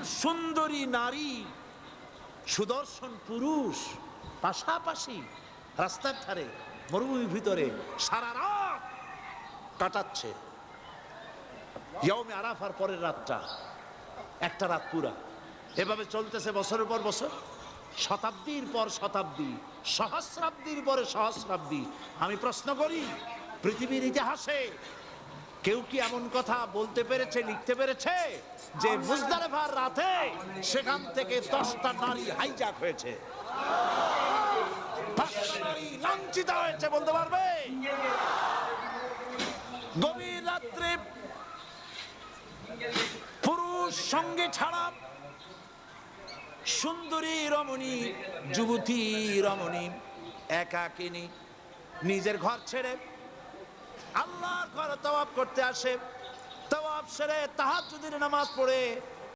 সুন্দরী নারী, সুদর্শন পুরুষ পাশাপাশি রাস্তার ধারে মরুভূমির ভিতরে সারা রাত কাটাচ্ছে। ইয়ৌমে আরাফার পরের রাতটা, একটা রাত পুরা। এভাবে চলতেছে বছরের পর বছর, শতাব্দীর পর শতাব্দী, সহস্রাব্দীর পরে সহস্রাব্দী। আমি প্রশ্ন করি, পৃথিবীর ইতিহাসে কেউ কি এমন কথা বলতে পেরেছে, লিখতে পেরেছে যে মুজদালিফার রাতে সেখান থেকে 10টা নারী হাইজ্যাক হয়েছে, 5টা নারী লাঞ্ছিত হয়েছে? বলতে পারবে? গভীর রাত্রে পুরুষ সঙ্গে ছাড়া সুন্দরী রমণী, যুবতী রমণী একাকিনী নিজের ঘর ছেড়ে আল্লাহর ঘরে তওয়াফ করতে আসে। তওয়াফ সেরে তাহাজ্জুদের নামাজ পড়ে